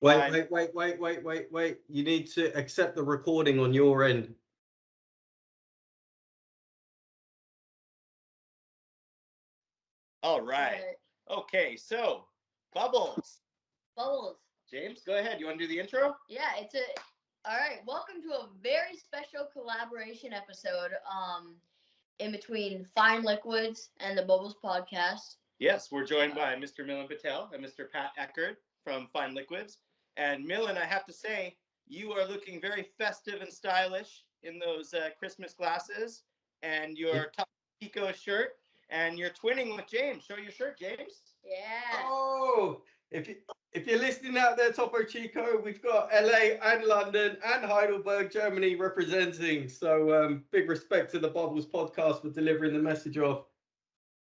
Wait. You need to accept the recording on your end. All right. Okay, so Bubbles. Bubbles. James, go ahead. You want to do the intro? Yeah, all right. Welcome to a very special collaboration episode in between Fine Liquids and the Bubbles podcast. Yes, we're joined by Mr. Milin Patel and Mr. Pat Eckert from Fine Liquids. And Milin, I have to say, you are looking very festive and stylish in those Christmas glasses and your top Chico shirt, and you're twinning with James. Show your shirt, James. Yeah. Oh, if you're listening out there, Topo Chico, we've got LA and London and Heidelberg, Germany representing. So big respect to the Bubbles podcast for delivering the message of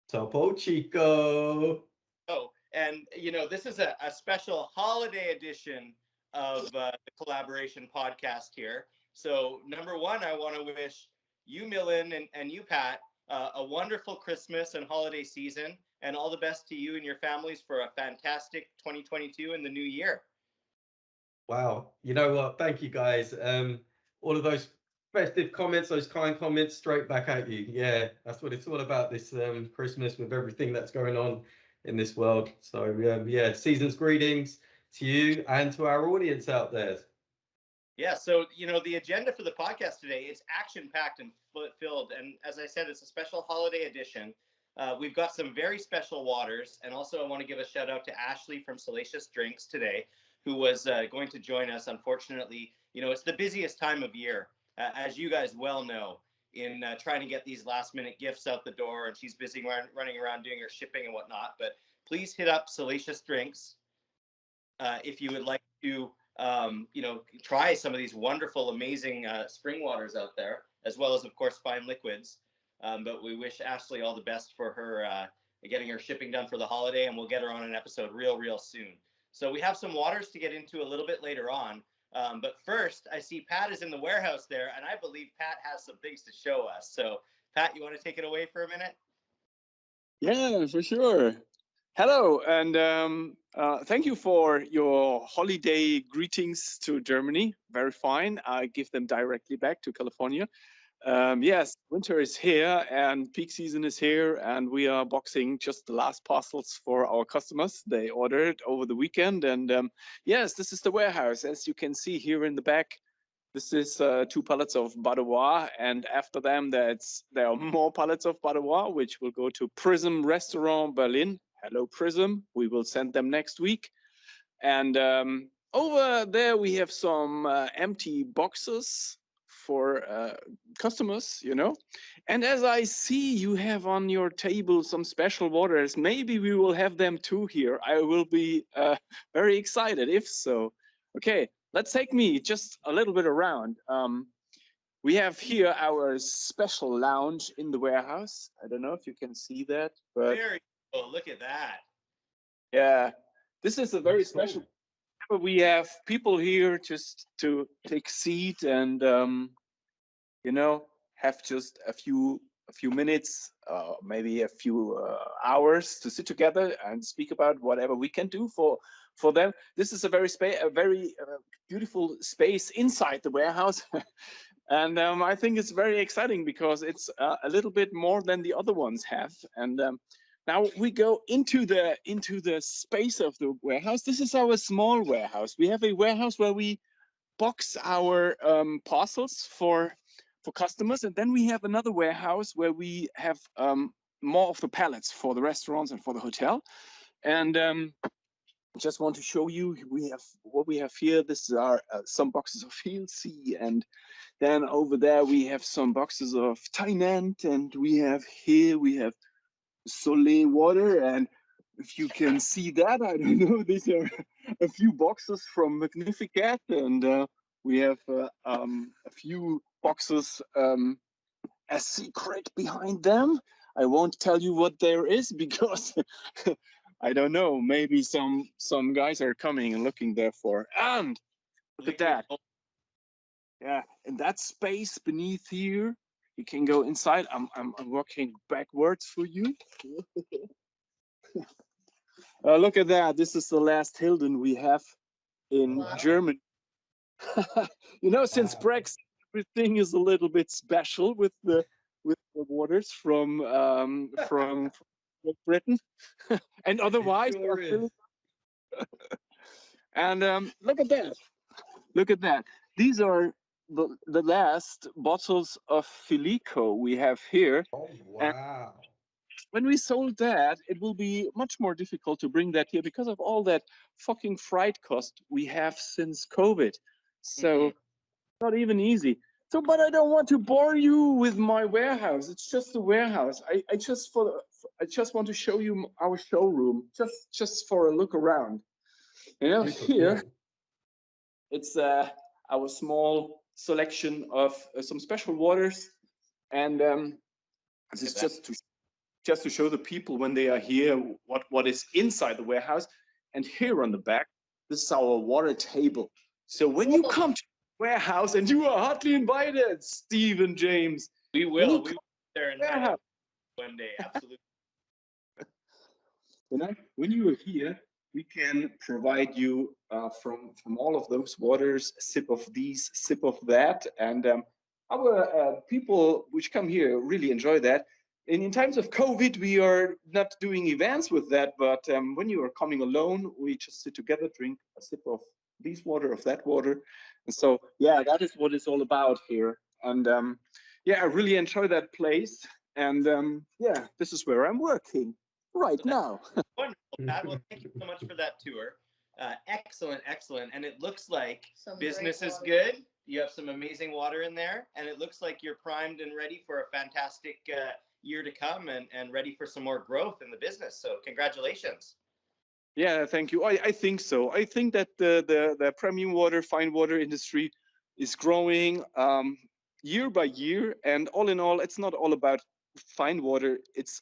Topo Chico. Oh, and you know, this is a special holiday edition of the collaboration podcast here. So number one, I want to wish you, Milin, and you, Pat, a wonderful Christmas and holiday season, and all the best to you and your families for a fantastic 2022 in the new year. Wow. You know what? Thank you, guys. All of those festive comments, those kind comments, straight back at you. Yeah, that's what it's all about this Christmas with everything that's going on in this world. So yeah, season's greetings to you and to our audience out there. Yeah, so you know, the agenda for the podcast today is action-packed and filled, and as I said, it's a special holiday edition. We've got some very special waters, and also I want to give a shout out to Ashley from Salacious Drinks today, who was going to join us. Unfortunately, you know, it's the busiest time of year, as you guys well know, in trying to get these last-minute gifts out the door, and she's busy running around doing her shipping and whatnot. But please hit up Salacious Drinks if you would like to you know, try some of these wonderful, amazing spring waters out there, as well as, of course, Fine Liquids. But we wish Ashley all the best for her getting her shipping done for the holiday, and we'll get her on an episode real soon. So we have some waters to get into a little bit later on. But first, I see Pat is in the warehouse there, and I believe Pat has some things to show us. So, Pat, you want to take it away for a minute? Yeah, for sure. Hello, and thank you for your holiday greetings to Germany. Very fine. I give them directly back to California. Yes, winter is here and peak season is here, and we are boxing just the last parcels for our customers. They ordered over the weekend, and yes, this is the warehouse. As you can see here in the back, this is 2 pallets of Badois, and after them, there are more pallets of Badois, which will go to Prism Restaurant Berlin. Hello, Prism. We will send them next week. And over there, we have some empty boxes for customers, you know. And as I see you have on your table some special waters, maybe we will have them too here. I will be very excited if so. Okay, let's take me just a little bit around. We have here our special lounge in the warehouse. I don't know if you can see that, but Very cool. Look at that. yeah, this is a very special. We have people here just to take a seat and you know, have just a few minutes, maybe a few hours to sit together and speak about whatever we can do for them. This is a very beautiful space inside the warehouse. And I think it's very exciting because it's a little bit more than the other ones have. And now we go into the space of the warehouse. This is our small warehouse. We have a warehouse where we box our parcels for customers, and then we have another warehouse where we have more of the pallets for the restaurants and for the hotel. And just want to show you what we have here. This are some boxes of VLC, and then over there we have some boxes of Tynant, and we have Soleil water. And if you can see that, I don't know, these are a few boxes from Magnificat, and we have a few boxes a secret behind them. I won't tell you what there is because I don't know. Maybe some guys are coming and looking there for. And look at that. Yeah, in that space beneath here, you can go inside. I'm walking backwards for you. Look at that. This is the last Hilden we have. in Wow. Germany. Since Wow. Brexit, everything is a little bit special with the waters from Great Britain, and It otherwise they sure are is. still. And look at that! Look at that! These are the last bottles of Filico we have here. Oh, And wow. when we sold that, it will be much more difficult to bring that here because of all that fucking freight cost we have since COVID. So not even easy. So, but I don't want to bore you with my warehouse. It's just a warehouse. I just want to show you our showroom, just for a look around. Super Here cool. it's our small selection of some special waters, and this is just to show the people when they are here what is inside the warehouse. And here on the back, this is our water table. So when you Whoa. come to the warehouse, and you are heartily invited, Steve and James. We When will. you We come will be there in to the warehouse, one day. Absolutely. when you are here, we can provide you from all of those waters, a sip of these, sip of that, and our people which come here really enjoy that. And in times of COVID, we are not doing events with that, but when you are coming alone, we just sit together, drink a sip of this water, of that water, and so yeah, that is what it's all about here. And yeah, I really enjoy that place, and yeah, this is where I'm working right now. Wonderful, Pat. Well, thank you so much for that tour. Excellent, excellent. And it looks like Some great business is water. good. You have some amazing water in there, and it looks like you're primed and ready for a fantastic year to come, and ready for some more growth in the business. So, congratulations. Yeah, thank you. I think so. I think that the premium water, fine water industry is growing year by year. And all in all, it's not all about fine water. It's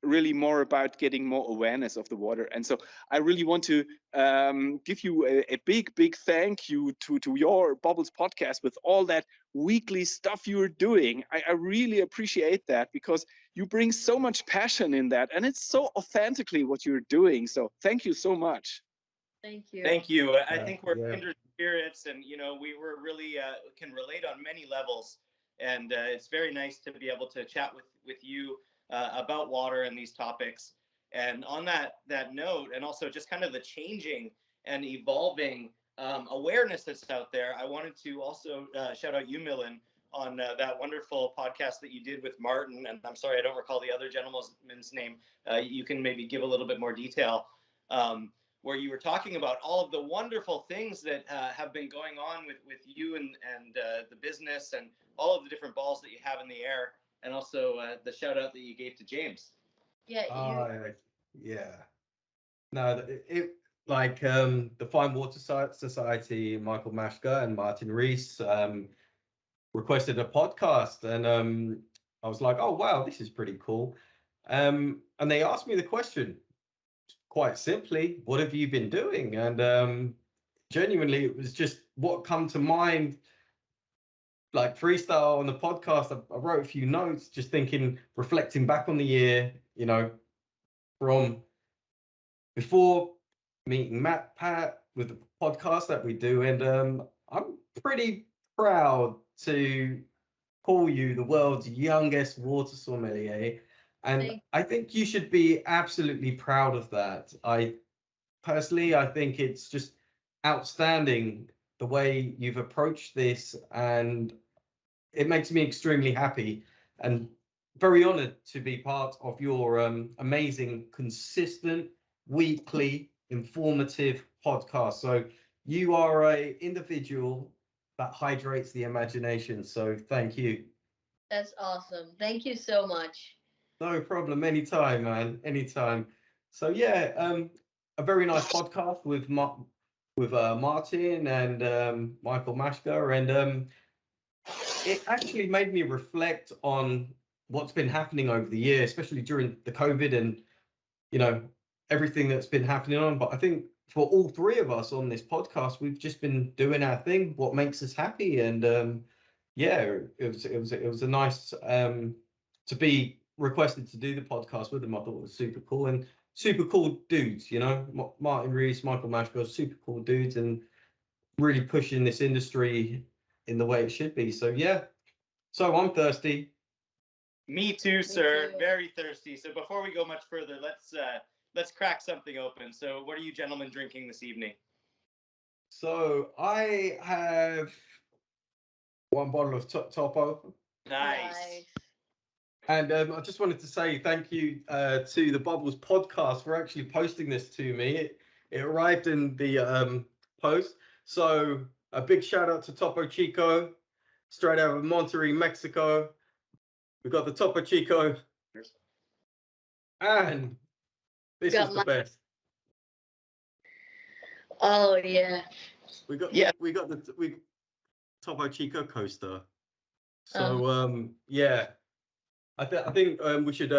really more about getting more awareness of the water. And so I really want to give you a big thank you to your Bubbles podcast with all that weekly stuff you're doing. I really appreciate that, because you bring so much passion in that, and it's so authentically what you're doing. So thank you so much. Thank you. Thank you. I Yeah, think we're yeah. kindred spirits, and we were really can relate on many levels. And it's very nice to be able to chat with you about water and these topics. And on that note, and also just kind of the changing and evolving awareness that's out there, I wanted to also shout out you, Milin, on that wonderful podcast that you did with Martin. And I'm sorry, I don't recall the other gentleman's name. You can maybe give a little bit more detail. Where you were talking about all of the wonderful things that have been going on with you and the business, and all of the different balls that you have in the air, and also the shout out that you gave to James. Yeah, Yeah. No, it like the Fine Water Society, Michael Mashka and Martin Rees requested a podcast, and I was like, oh wow, this is pretty cool. And they asked me the question quite simply, what have you been doing? And genuinely, it was just what come to mind, like freestyle on the podcast. I wrote a few notes, just thinking, reflecting back on the year, from before meeting Pat with the podcast that we do, and I'm pretty proud to call you the world's youngest water sommelier, and Thank- I think you should be absolutely proud of that. I think it's just outstanding the way you've approached this, and it makes me extremely happy and very honored to be part of your amazing, consistent, weekly, informative podcast. So you are a individual that hydrates the imagination. So thank you. That's awesome. Thank you so much. No problem. Anytime, man. Anytime. So yeah, a very nice podcast with Martin and Michael Mashka, and it actually made me reflect on what's been happening over the year, especially during the COVID and you know everything that's been happening on. But I think for all three of us on this podcast, we've just been doing our thing, what makes us happy, and yeah, it was a nice to be requested to do the podcast with them. I thought it was super cool, and super cool dudes. Martin Rees, Michael Mashko, super cool dudes, and really pushing this industry in the way it should be. So yeah, so I'm thirsty. Me too, sir. too. Very thirsty. So before we go much further, let's crack something open. So what are you gentlemen drinking this evening? So I have one bottle of Topo. Nice. And I just wanted to say thank you to the Bubbles podcast for actually posting this to me. It arrived in the post. So a big shout out to Topo Chico, straight out of Monterrey, Mexico. We got the Topo Chico. And this Got is the best. Oh yeah. We got Yeah. we got the Topo Chico coaster. Uh-huh. So yeah, I think we should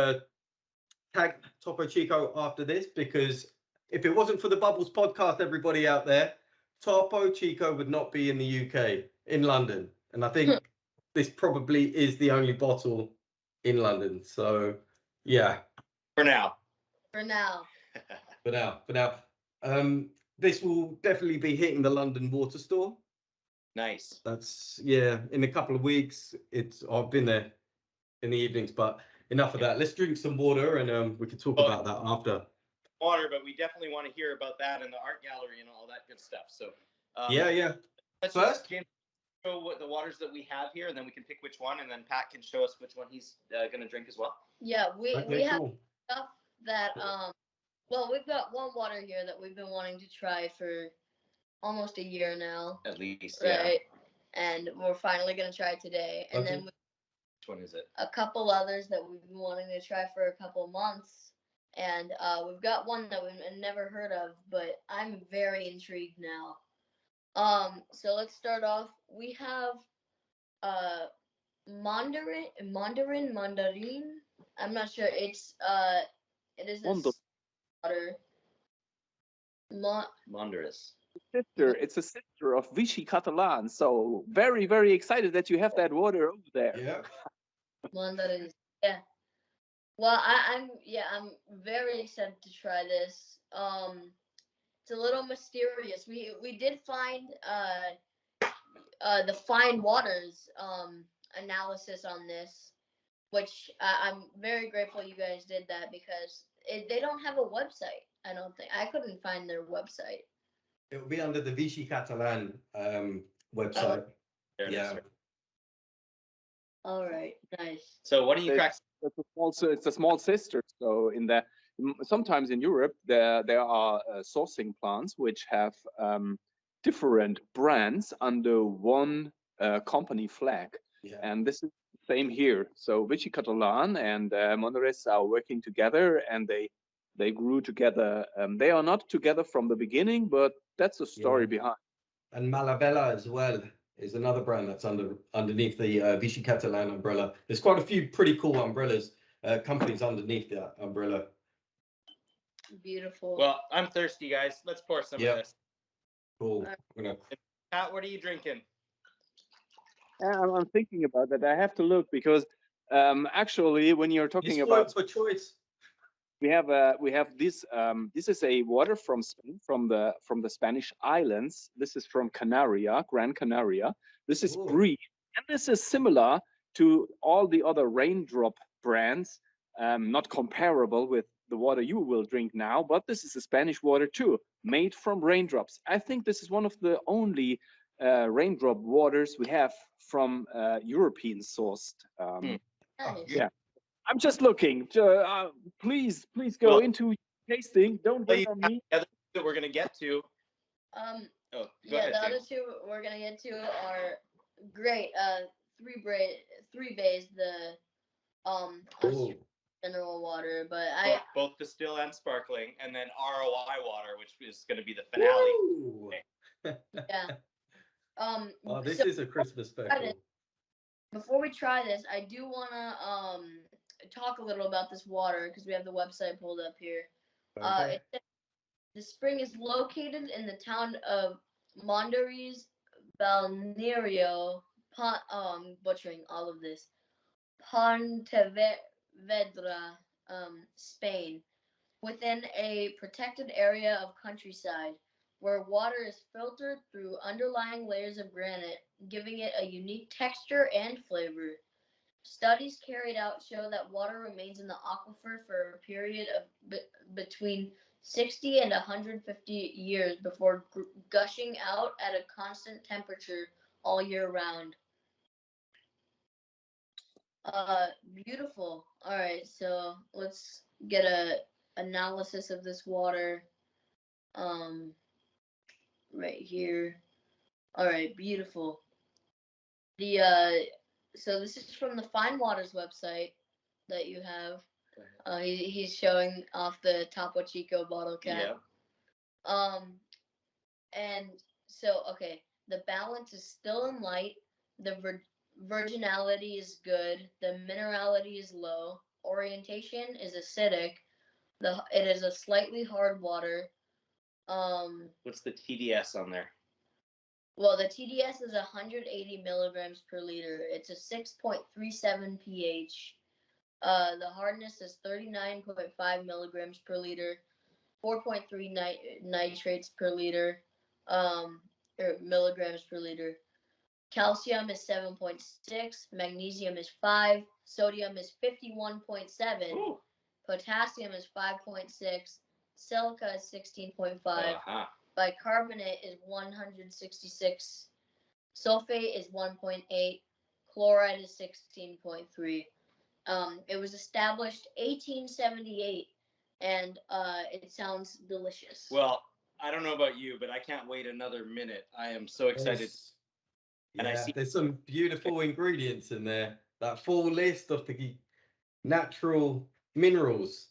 tag Topo Chico after this, because if it wasn't for the Bubbles podcast, everybody out there, Topo Chico would not be in the UK, in London. And I think this probably is the only bottle in London. So yeah, For now. For now. for now. This will definitely be hitting the London Water Store. Nice. That's yeah, in a couple of weeks. I've been there in the evenings, but enough of that. Let's drink some water and we can talk about that after. Water, but we definitely want to hear about that and the art gallery and all that good stuff. So Yeah. let's First, just show what the waters that we have here, and then we can pick which one, and then Pat can show us which one he's going to drink as well. Yeah, we okay, have cool. stuff that well, we've got one water here that we've been wanting to try for almost a year now. At least, right? And we're finally gonna try it today. And then which one is it? a couple others that we've been wanting to try for a couple months. And we've got one that we've never heard of, but I'm very intrigued now. So let's start off. We have Mandarin. I'm not sure. It is a water. Mondaris. It's a sister of Vichy Catalan. So very, very excited that you have that water over there. Yeah. Mandarin. Yeah. Well, I'm very excited to try this. It's a little mysterious. We did find the fine waters analysis on this, which I'm very grateful you guys did that, because they don't have a website. I don't think I couldn't find their website. It will be under the Vichy Catalan website. Yeah. All right, nice. So what do you crack? It's a small sister. So sometimes in Europe there are sourcing plants which have different brands under one company flag. Yeah. And this is the same here. So Vichy Catalan and Mondaris are working together, and they grew together. They are not together from the beginning, but that's the story behind. And Malabella as well is another brand that's underneath the Vichy Catalan umbrella. There's quite a few pretty cool umbrellas, companies underneath that umbrella. Beautiful. Well, I'm thirsty, guys. Let's pour some of this. Cool. Pat, what are you drinking? I'm thinking about that. I have to look, because actually, when you're talking about for choice, we have this. This is a water from Spain, from the Spanish islands. This is from Canaria, Gran Canaria. This is Brie, and this is similar to all the other raindrop brands. Not comparable with the water you will drink now, but this is a Spanish water too, made from raindrops. I think this is one of the only raindrop waters we have from European sourced. Yeah, I'm just looking. Please go into tasting. Don't wait on me. The other that we're gonna get to. Go ahead, the other two we're gonna get to are great. Three bays. The mineral water, but both distill and sparkling, and then ROI water, which is going to be the finale. Yeah. This is a Christmas special. Before we try this, I do want to talk a little about this water, because we have the website pulled up here. Okay. The spring is located in the town of Mondaris Balneario. Butchering all of this. Pontevedra, Spain, within a protected area of countryside. where water is filtered through underlying layers of granite, giving it a unique texture and flavor. Studies carried out show that water remains in the aquifer for a period of between 60 and 150 years before gushing out at a constant temperature all year round. Beautiful. All right, so let's get a analysis of this water. Right here. All right, beautiful. So this is from the Fine Waters website that you have. He's showing off the Topo Chico bottle cap. Yeah. And so okay, the balance is still in light. The virginality is good. The minerality is low. Orientation is acidic. It is a slightly hard water. What's the TDS on there? Well, the TDS is 180 milligrams per liter. It's a 6.37 pH. The hardness is 39.5 milligrams per liter, 4.3 nitrates per liter, or milligrams per liter. Calcium is 7.6, magnesium is 5, sodium is 51.7, Ooh. potassium is 5.6, silica is 16.5, Uh-huh. bicarbonate is 166, sulfate is 1.8, chloride is 16.3. It was established 1878, and it sounds delicious. Well, I don't know about you, but I can't wait another minute. I am so excited. And I see there's some beautiful ingredients in there. That full list of the natural minerals.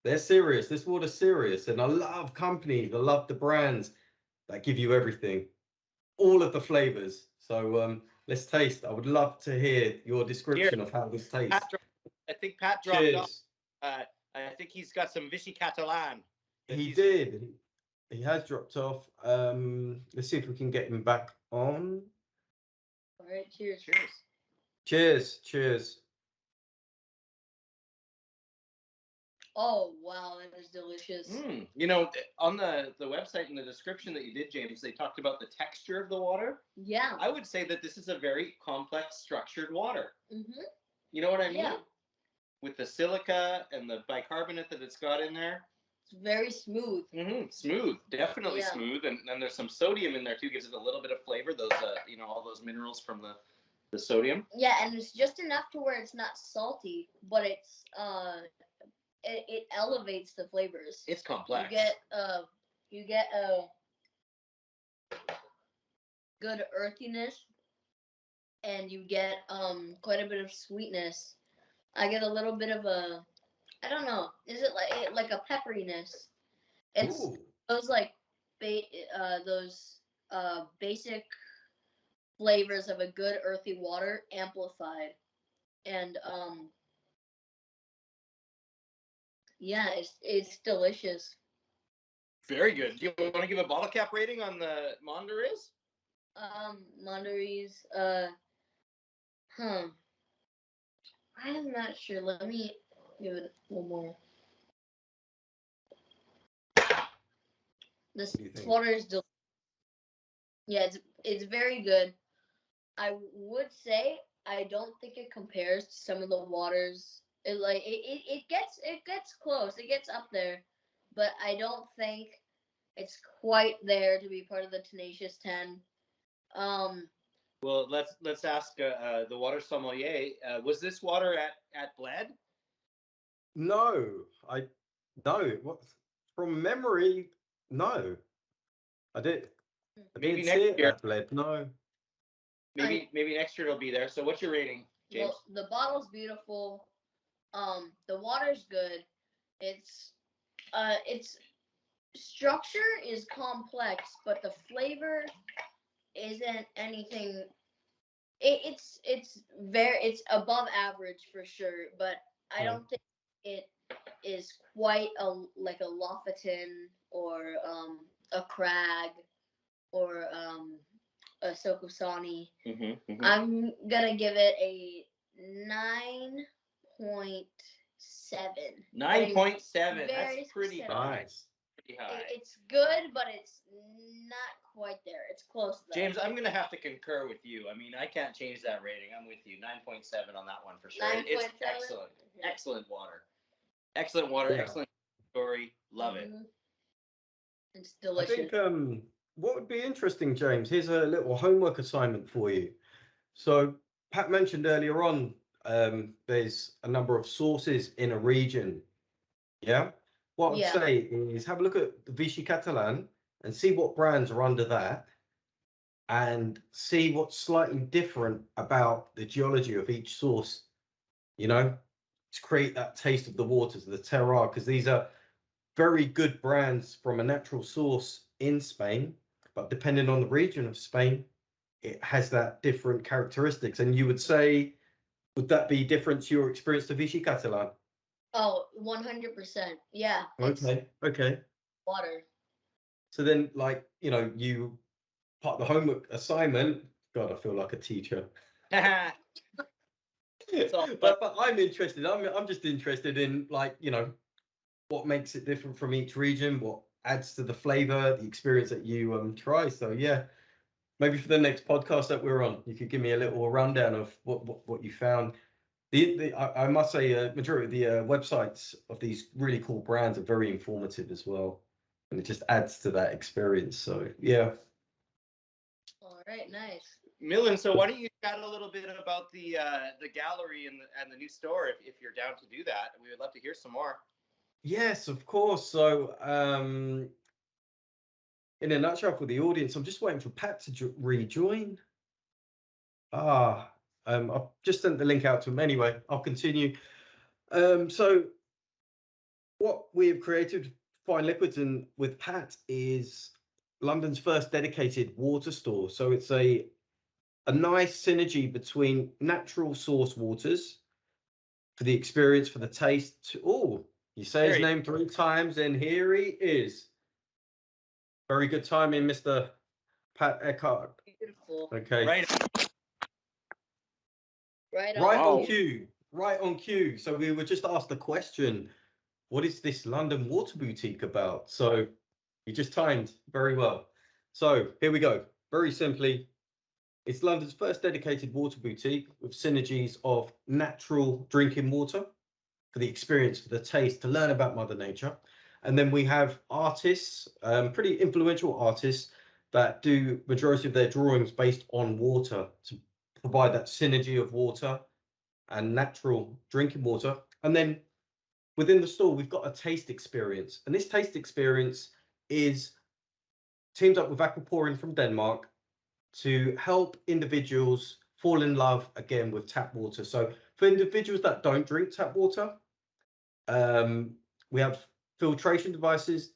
They're serious. This water's serious. And I love companies. I love the brands that give you everything, all of the flavors. So let's taste. I would love to hear your description of how this tastes. I think Pat dropped Cheers. off. I think he's got some Vichy Catalan. He did. He has dropped off. Let's see if we can get him back on. All right, cheers. Cheers. Cheers. Cheers. Oh, wow, that is delicious. You know, on the website in the description that you did, James, they talked about the texture of the water. Yeah. I would say that this is a very complex, structured water. Mm-hmm. You know what I mean? Yeah. With the silica and the bicarbonate that it's got in there. It's very smooth. Smooth, definitely smooth. And then there's some sodium in there too, gives it a little bit of flavor. Those, all those minerals from the sodium. Yeah, and it's just enough to where it's not salty, but it's it elevates the flavors. It's complex. You get a good earthiness, and you get quite a bit of sweetness. I get a little bit of a, I don't know, is it like a pepperiness? It's those like those basic flavors of a good earthy water amplified, and yeah, it's delicious. Very good. Do you want to give a bottle cap rating on the Mandarin? Mandarin's, I'm not sure. Let me give it one more. This water is delicious. Yeah, it's very good. I would say I don't think it compares to some of the waters. It gets close. It gets up there, but I don't think it's quite there to be part of the Tenacious 10. Well, let's ask the water sommelier. Was this water at Bled? No, what from memory, no. I didn't Maybe see next it year. at Bled, no. Maybe next year it'll be there. So what's your rating, James? Well, the bottle's beautiful. The water's good. Its structure is complex, but the flavor isn't anything. It's above average for sure, but I don't think it is quite like a Lofoten or a Crag or a Sokosani. I'm gonna give it a 9.7. 9.7. That's pretty nice. pretty high. It's good, but it's not quite there. It's close though. James, I'm going to have to concur with you. I mean, I can't change that rating. I'm with you. 9.7 on that one for sure. It's 9.7? excellent. Okay. Excellent water. Excellent water. Yeah. Excellent story. Love it. Mhm. It's I delicious. think what would be interesting, James, here's a little homework assignment for you. So Pat mentioned earlier on, there's a number of sources in a region. Yeah. What I'd Yeah. say is have a look at the Vichy Catalan and see what brands are under that, and see what's slightly different about the geology of each source, you know, to create that taste of the waters, the terroir, because these are very good brands from a natural source in Spain, but depending on the region of Spain, it has that different characteristics. And you would say, would that be different to your experience to Vichy Catalan? Oh, 100%. Yeah. It's Okay. water. So then, like, you part of the homework assignment. God, I feel like a teacher. So, but I'm interested. I'm just interested in, like, what makes it different from each region, what adds to the flavor, the experience that you try. So yeah, maybe for the next podcast that we're on, you could give me a little rundown of what you found. I must say, majority of the websites of these really cool brands are very informative as well, and it just adds to that experience. So yeah. All right. Nice. Milin, so why don't you chat a little bit about the gallery and the new store if you're down to do that? We would love to hear some more. Yes, of course. So, in a nutshell, for the audience, I'm just waiting for Pat to rejoin. I've just sent the link out to him anyway. I'll continue. So, what we have created, Fine Liquids, and with Pat, is London's first dedicated water store. So it's a nice synergy between natural source waters for the experience, for the taste. Oh, you say his name 3 times, and here he is. Very good timing, Mr. Pat Eckhart. Beautiful. Okay. Right. Right on. Right on Wow. cue. Right on cue. So we were just asked the question, what is this London water boutique about? So you just timed very well. So here we go. Very simply, it's London's first dedicated water boutique with synergies of natural drinking water for the experience, for the taste, to learn about Mother Nature. And then we have artists, pretty influential artists, that do majority of their drawings based on water to provide that synergy of water and natural drinking water. And then within the store, we've got a taste experience. And this taste experience is teamed up with Aquaporin from Denmark to help individuals fall in love again with tap water. So for individuals that don't drink tap water, we have filtration devices,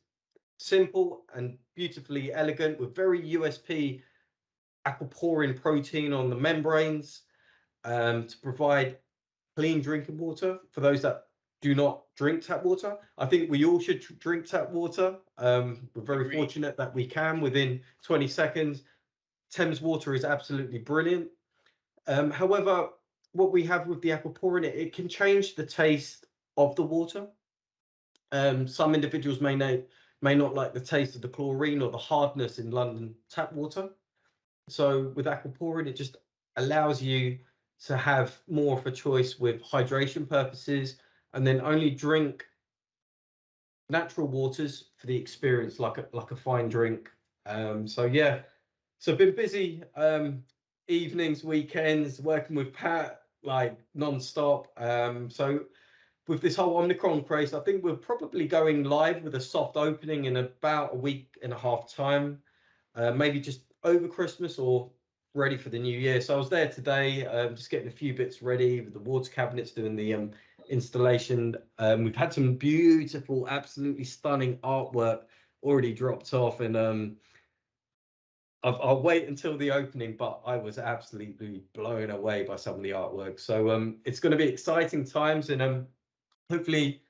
simple and beautifully elegant, with very USP aquaporin protein on the membranes, to provide clean drinking water for those that do not drink tap water. I think we all should drink tap water. We're very fortunate that we can within 20 seconds. Thames water is absolutely brilliant. However, what we have with the aquaporin, it can change the taste of the water. Some individuals may not like the taste of the chlorine or the hardness in London tap water. So with aquaporin, it just allows you to have more of a choice with hydration purposes, and then only drink natural waters for the experience, like a fine drink. So yeah, so I've been busy evenings, weekends, working with Pat like non-stop. So with this whole Omicron craze, I think we're probably going live with a soft opening in about a week and a half time, maybe just over Christmas or ready for the new year. So I was there today, just getting a few bits ready with the water cabinets, doing the installation. We've had some beautiful, absolutely stunning artwork already dropped off, and I'll wait until the opening, but I was absolutely blown away by some of the artwork. So it's going to be exciting times, and hopefully,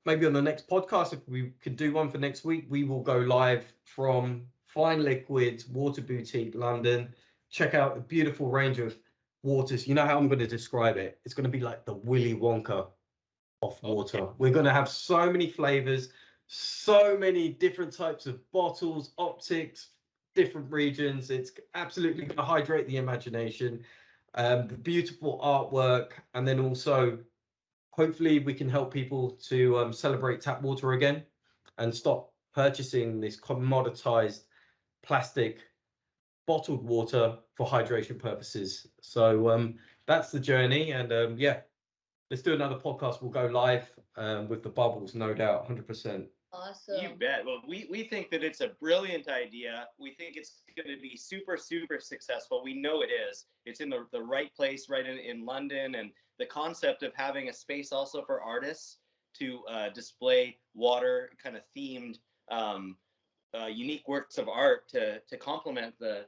maybe on the next podcast, if we could do one for next week, we will go live from Fine Liquids Water Boutique London. Check out the beautiful range of waters. You know how I'm going to describe it? It's going to be like the Willy Wonka of water. We're going to have so many flavors, so many different types of bottles, optics, different regions. It's absolutely going to hydrate the imagination. The beautiful artwork, and then also hopefully we can help people to celebrate tap water again and stop purchasing this commoditized plastic bottled water for hydration purposes. So that's the journey, and yeah, let's do another podcast. We'll go live with the bubbles, no doubt, 100%. Awesome. You bet. Well, we think that it's a brilliant idea. We think it's going to be super, super successful. We know it is. It's in the right place, right in London. And the concept of having a space also for artists to display water kind of themed, unique works of art to complement the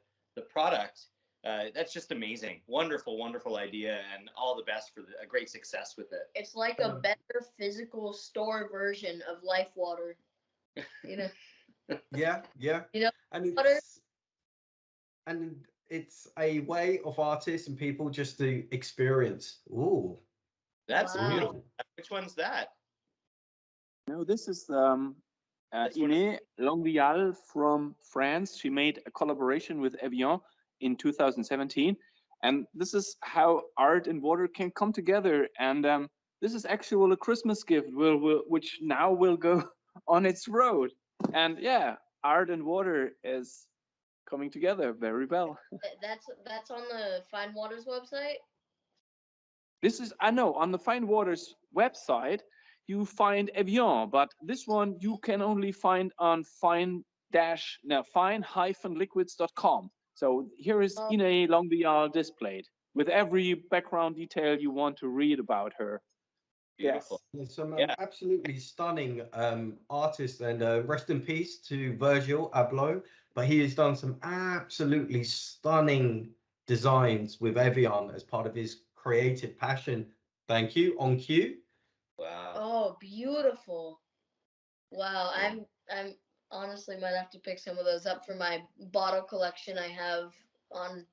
product. That's just amazing. Wonderful, wonderful idea, and all the best for a great success with it. It's like a better physical store version of Life Water. You know. Yeah, yeah. You know, and water. it's a way of artists and people just to experience. Ooh, That's Wow. beautiful. Which one's that? No, this is That's one of- Ine Longuial from France. She made a collaboration with Evian in 2017. And this is how art and water can come together. And this is actually a Christmas gift which now will go on its road. And yeah, art and water is coming together very well. That's on the Fine Waters website. This is, I know, on the Fine Waters website, you find Evian, but this one you can only find on fine-liquids.com. So here is Ine Longuial displayed with every background detail you want to read about her. Beautiful. Yes. there's some Yeah. absolutely stunning artists, and rest in peace to Virgil Abloh. But he has done some absolutely stunning designs with Evian as part of his creative passion. Thank you. On cue. Wow. Oh, beautiful. Wow. Yeah. I'm honestly might have to pick some of those up for my bottle collection I have on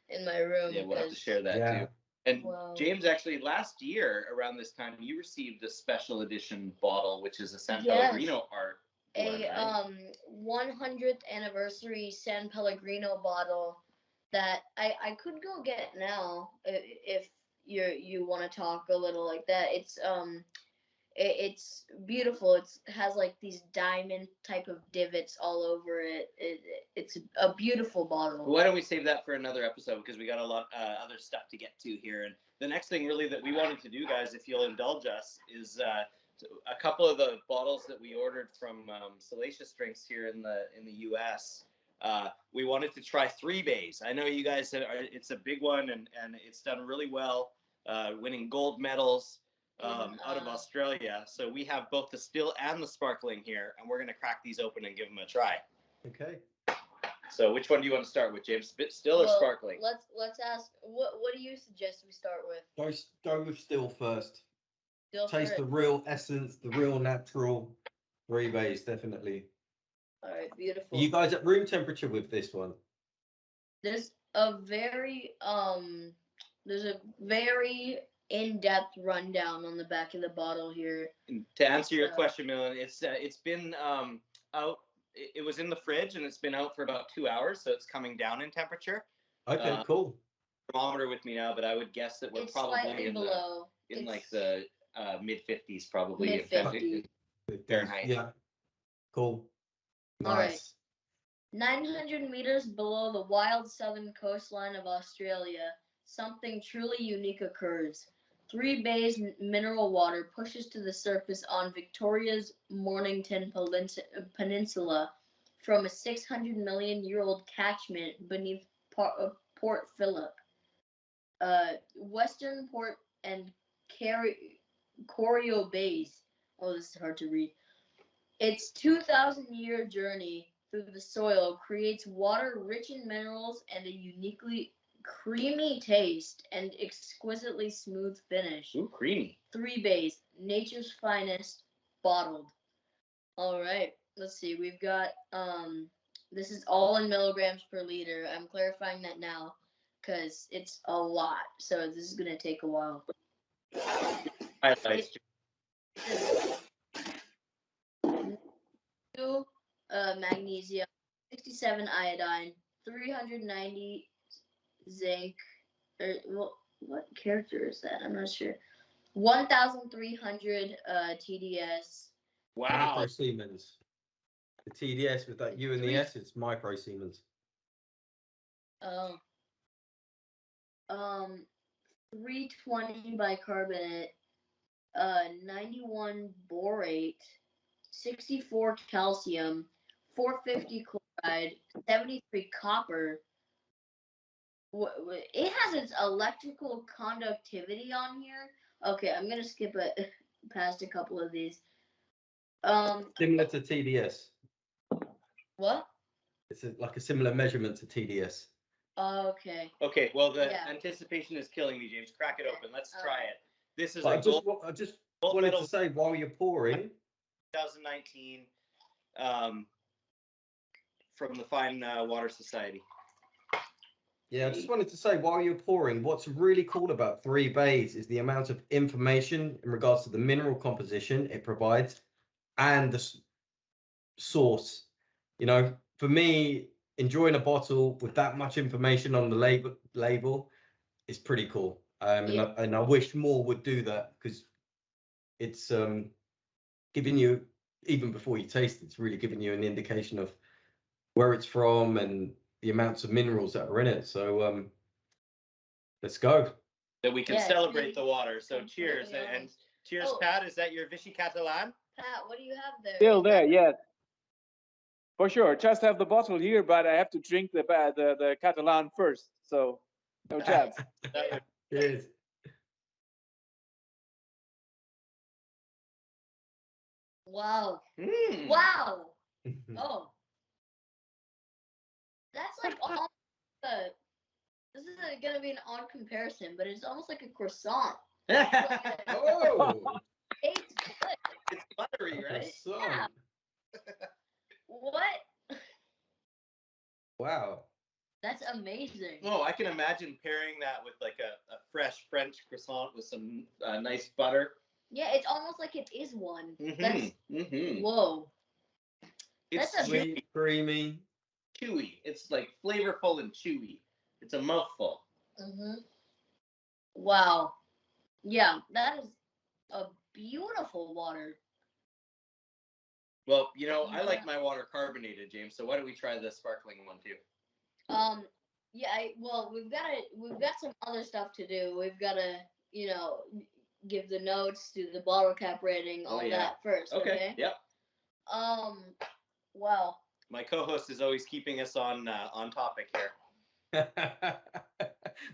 in my room. Yeah, we'll have to share that Yeah. too. And Wow. James, actually, last year around this time, you received a special edition bottle, which is a San Yes. Pellegrino art. One, A right? 100th anniversary San Pellegrino bottle that I could go get now if you want to talk a little like that. It's beautiful. It has like these diamond type of divots all over it. It's a beautiful bottle. Why don't we save that for another episode, because we got a lot other stuff to get to here. And the next thing really that we wanted to do, guys, if you'll indulge us, is a couple of the bottles that we ordered from Salacious Drinks here in the US. We wanted to try 3 bays. I know you guys said it's a big one, and it's done really well, winning gold medals out of Australia. So we have both the still and the sparkling here, and we're going to crack these open and give them a try. Okay. So which one do you want to start with, James? Still or sparkling? Let's ask what do you suggest we start with? Go with still first. Still Taste first. the real essence, the real natural 3 bays, definitely. All right, beautiful. Are you guys at room temperature with this one? There's a very in-depth rundown on the back of the bottle here. And to answer your question, Milin, it's been out. It was in the fridge and it's been out for about 2 hours, so it's coming down in temperature. Okay, cool. Thermometer with me now, but I would guess that we're probably in like the mid 50s, probably. Mid-50s. Fahrenheit. Yeah. Cool. Nice. All right. 900 meters below the wild southern coastline of Australia, something truly unique occurs. 3 bays mineral water pushes to the surface on Victoria's Mornington Peninsula from a 600 million year old catchment beneath Port Phillip. Western Port and Corio Bays. Oh, this is hard to read. Its 2,000-year journey through the soil creates water rich in minerals and a uniquely creamy taste and exquisitely smooth finish. Ooh, creamy. 3 bays, nature's finest, bottled. All right, let's see. We've got this is all in milligrams per liter. I'm clarifying that now because it's a lot, so this is gonna take a while. Highlights. magnesium, 67 iodine, 390 zinc. Or what character is that? I'm not sure. 1,300 TDS. Wow. Microsiemens. The TDS with that U and the Three- S, it's microsiemens. Oh. 320 bicarbonate, 91 borate, 64 calcium, 450 chloride, 73 copper. It has its electrical conductivity on here. Okay, I'm gonna skip it past a couple of these. Similar to TDS. What? It's like a similar measurement to TDS. Okay. Okay, well, the Yeah. anticipation is killing me, James. Crack it open. Let's try it. This is But a I just gold wanted medal to say while you're pouring, 2019 from the Fine Water Society. yeah, I just wanted to say while you're pouring, what's really cool about Three Bays is the amount of information in regards to the mineral composition it provides and the source. You know, for me, enjoying a bottle with that much information on the label is pretty cool. Yeah. And I wish more would do that because it's giving you, even before you taste it, it's really giving you an indication of where it's from and the amounts of minerals that are in it. So let's go. That we can Yeah, celebrate the water. So completely cheers. And honest. cheers, Oh. Pat. Is that your Vichy Catalan? Pat, what do you have there? Still Is there, that- yes. For sure. Just have the bottle here, but I have to drink the Catalan first. So no chance. Cheers. Wow. Mm. Wow. Oh. That's like almost this is gonna be an odd comparison, but it's almost like a croissant. Oh, It's good. It's buttery, right? croissant. What? Wow. That's amazing. Oh, I can imagine pairing that with like a fresh French croissant with some nice butter. Yeah, it's almost like it is one. That's Mm-hmm. whoa. It's That's a Sweet, creamy. chewy. It's like flavorful and chewy. It's a mouthful. Wow. Yeah, that is a beautiful water. Well, you know, I like my water carbonated, James. So why don't we try the sparkling one too? Yeah, well, we've got some other stuff to do. We've got to, give the notes, do the bottle cap rating, all that first. Okay. Yep. Wow. My co-host is always keeping us on topic here.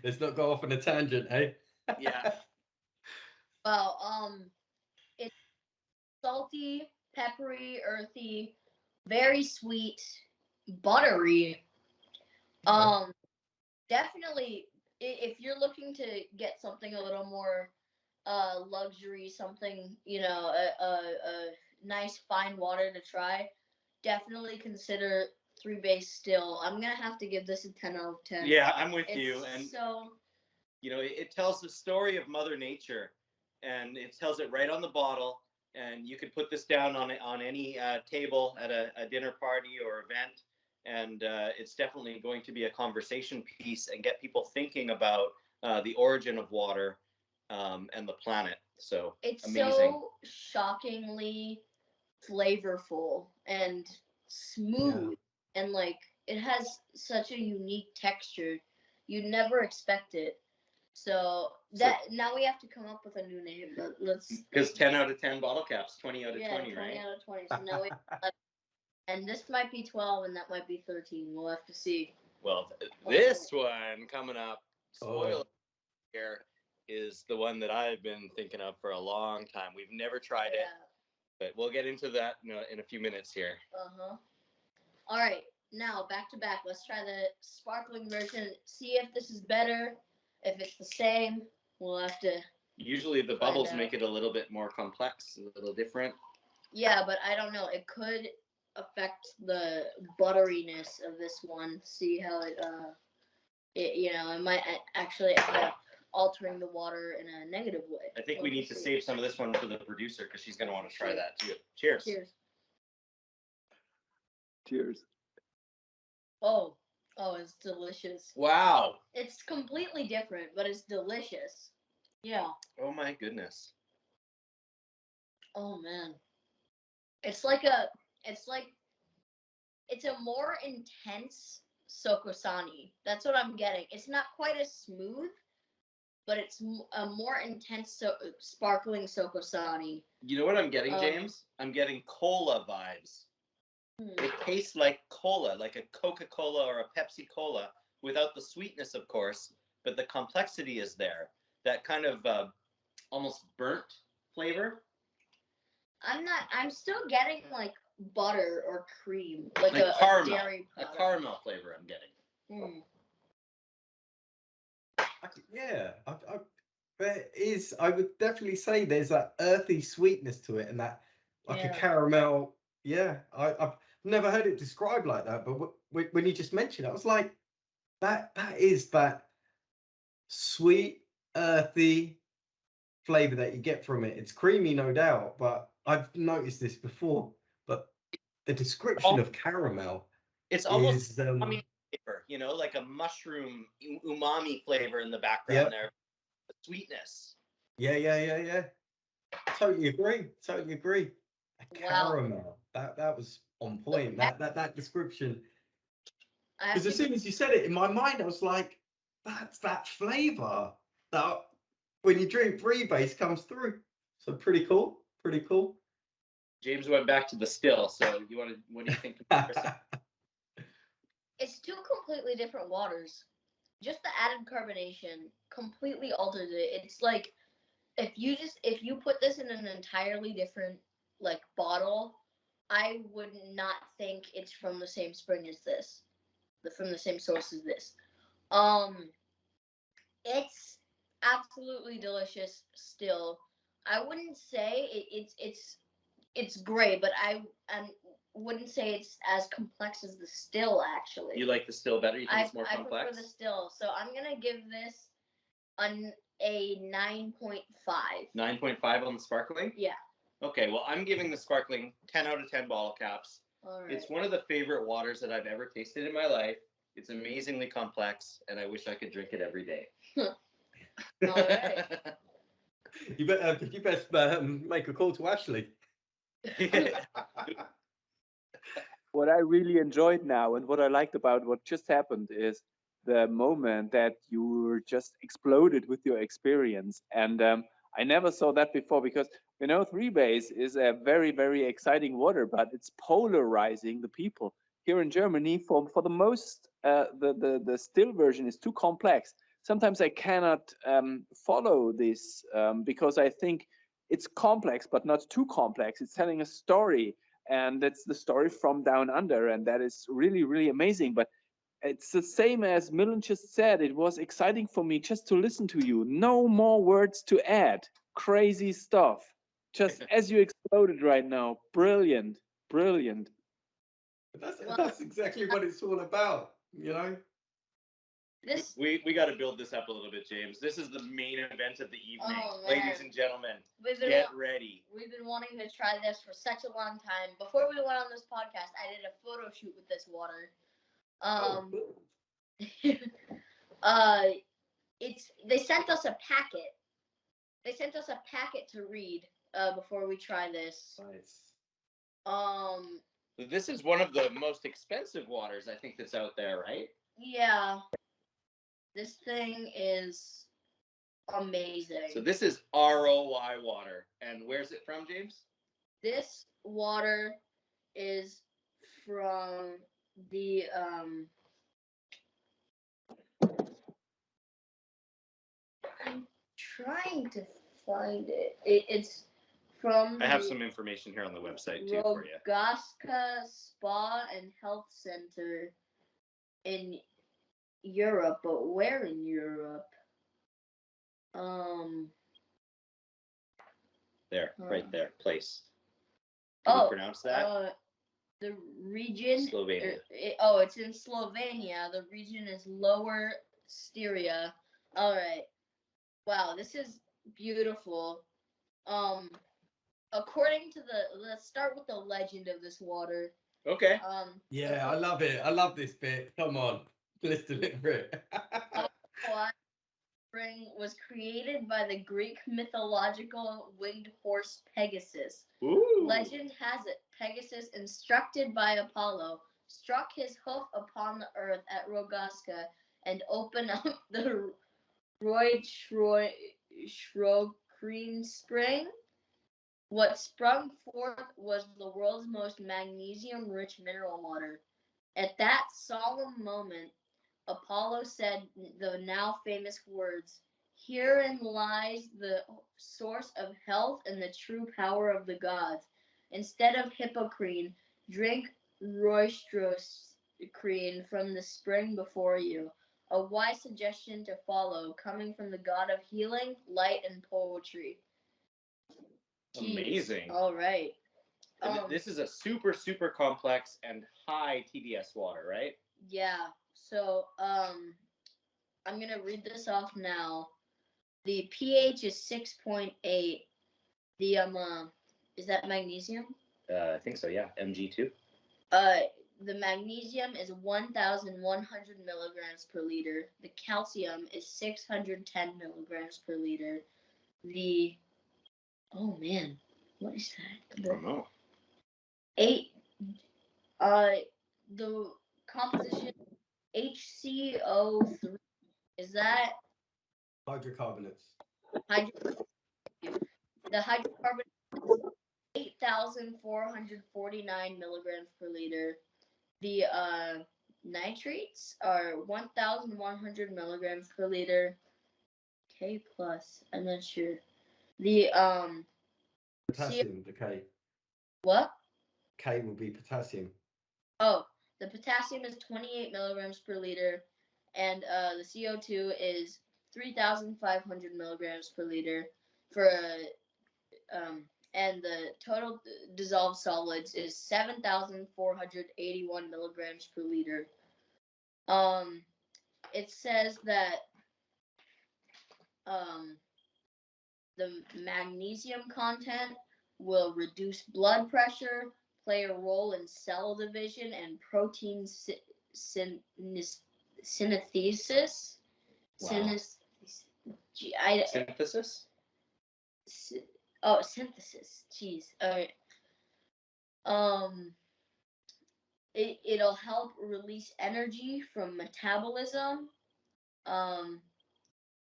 Let's not go off on a tangent, eh? Yeah. Wow. It's salty, peppery, earthy, very sweet, buttery. Definitely, if you're looking to get something a little more luxury, something, a nice fine water to try, definitely consider Three Bays still. I'm gonna have to give this a 10 out of 10. Yeah, I'm with you. And so, it tells the story of Mother Nature, and it tells it right on the bottle. And you could put this down on any table at a dinner party or event, and it's definitely going to be a conversation piece and get people thinking about the origin of water and the planet. So it's amazing. so shockingly flavorful and smooth, and like it has such a unique texture. You'd never expect it. So now we have to come up with a new name. Let's Because 10 out of 10 bottle caps, 20 out of 20, 20 right? out of 20. So now and this might be 12 and that might be 13. We'll have to see. Well, this one coming up, spoiler here, is the one that I've been thinking of for a long time. We've never tried it, but we'll get into that in a few minutes here. All right, now back to back. Let's try the sparkling version. See if this is better. If it's the same, we'll have to. Usually the bubbles make it a little bit more complex, a little different. Yeah, but I don't know. It could affect the butteriness of this one. See how it might actually end up altering the water in a negative way. I think we need to save some of this one for the producer because she's going to want to try that too. Cheers. Cheers. Cheers. Oh, it's delicious. Wow. It's completely different, but it's delicious. Yeah. Oh my goodness. Oh man. It's a more intense Sokosani. That's what I'm getting. It's not quite as smooth, but it's a more intense sparkling Sokosani. You know what I'm getting, James? I'm getting cola vibes. It tastes like cola, like a Coca-Cola or a Pepsi-Cola, without the sweetness, of course, but the complexity is there. That kind of almost burnt flavor. I'm still getting like butter or cream, like a caramel, dairy a product. caramel flavor I'm getting. Yeah, there is. I would definitely say there's that earthy sweetness to it, and that like a caramel. Yeah, I've never heard it described like that, but when you just mentioned it, I was like, that is that sweet, earthy flavor that you get from it. It's creamy, no doubt, but I've noticed this before. But the description of caramel It's almost umami flavor, you know, like a mushroom umami flavor in the background there. The sweetness. Yeah. Totally agree. A caramel. That was on point. That description. Because as soon as you said it, in my mind, I was like, that's that flavor that when you drink freebase comes through. So pretty cool. James went back to the still. So what do you think? It's two completely different waters. Just the added carbonation completely alters it. It's like if you put this in an entirely different like bottle, I would not think it's from the same spring as this, from the same source as this. It's absolutely delicious. Still, I wouldn't say it's great, but I wouldn't say it's as complex as the still. Actually, You like the still better? You think it's more I complex? prefer the still, so I'm gonna give this a 9.5. 9.5 on the sparkling? Yeah. Okay, well, I'm giving the sparkling 10 out of 10 bottle caps. All right. It's one of the favorite waters that I've ever tasted in my life. It's amazingly complex, and I wish I could drink it every day. All right. You better make a call to Ashley. What I really enjoyed now and what I liked about what just happened is the moment that you were just exploded with your experience. And I never saw that before because, you know, three base is a very, very exciting water, but it's polarizing the people. Here in Germany, for the most, the still version is too complex. Sometimes I cannot follow this because I think it's complex, but not too complex. It's telling a story, and that's the story from down under, and that is really, really amazing. But it's the same as Milin just said. It was exciting for me just to listen to you. No more words to add. Crazy stuff. Just as you exploded right now. Brilliant. That's exactly what it's all about, you know. We got to build this up a little bit, James. This is the main event of the evening, ladies and gentlemen. Get ready. We've been wanting to try this for such a long time. Before we went on this podcast, I did a photo shoot with this water. They sent us a packet. They sent us a packet to read before we try this. Nice. This is one of the most expensive waters I think that's out there, right? Yeah. This thing is amazing. So this is ROI water. And where's it from, James? This water is from the I'm trying to find it. It's from I have some information here on the website too for you. Rogaska Spa and Health Center in Europe, but where in Europe? There, right there, place. Can you pronounce that? The region. Slovenia. It's in Slovenia. The region is Lower Styria. All right. Wow, this is beautiful. According to let's start with the legend of this water. Okay. Yeah, I love it. I love this bit. Come on, let's deliver it. Why spring was created by the Greek mythological winged horse Pegasus. Ooh. Legend has it Pegasus, instructed by Apollo, struck his hoof upon the earth at Rogaska and opened up the Roi spring. What sprung forth was the world's most magnesium-rich mineral water. At that solemn moment, Apollo said the now famous words, "Herein lies the source of health and the true power of the gods. Instead of Hippocrene, drink Roistrocrene from the spring before you." A wise suggestion to follow, coming from the god of healing, light, and poetry. Jeez. Amazing. All right. This is a super, super complex and high TDS water, right? Yeah. So, I'm gonna read this off now. The pH is 6.8. The is that magnesium? I think so. Yeah. Mg2. The magnesium is 1,100 milligrams per liter. The calcium is 610 milligrams per liter. The oh man, what is that? I don't know. 8. The composition HCO3. Is that Hydrocarbonates. the hydrocarbon is 8,449 milligrams per liter. The nitrates are 1,100 milligrams per liter. K plus. I'm not sure. The Potassium, the K. what? K will be potassium. Oh, the potassium is 28 milligrams per liter, and the CO2 is 3,500 milligrams per liter for and the total dissolved solids is 7,481 milligrams per liter. It says that the magnesium content will reduce blood pressure, play a role in cell division and protein synthesis. Wow. Synthesis? Synthesis. Jeez. All right. It'll help release energy from metabolism.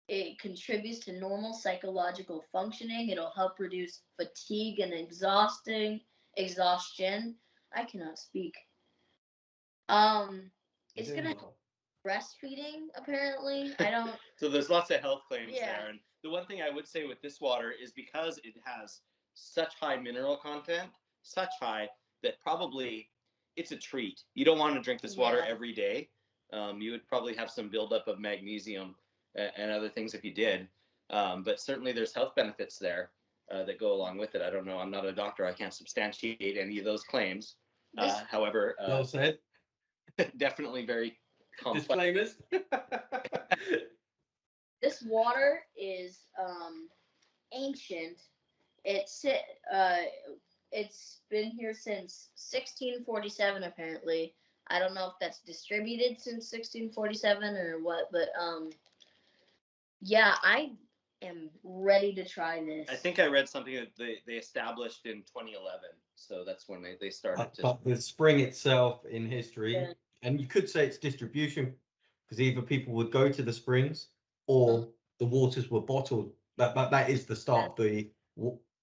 It contributes to normal psychological functioning. It'll help reduce fatigue and exhaustion. I cannot speak. It's gonna help breastfeeding, apparently. I don't. So there's lots of health claims Yeah. there. And the one thing I would say with this water is because it has such high mineral content, such high, that probably it's a treat. You don't want to drink this water Yeah. every day. You would probably have some buildup of magnesium and other things if you did. But certainly there's health benefits there that go along with it. I don't know. I'm not a doctor. I can't substantiate any of those claims. However, Well said. definitely very complex. Disclaimers. This water is ancient. It's been here since 1647 apparently. I don't know if that's distributed since 1647 or what, but yeah, I am ready to try this. I think I read something that they established in 2011, so that's when they started to. But the spring itself in history, Yeah. and you could say it's distribution, because either people would go to the springs or the waters were bottled. That is the start of the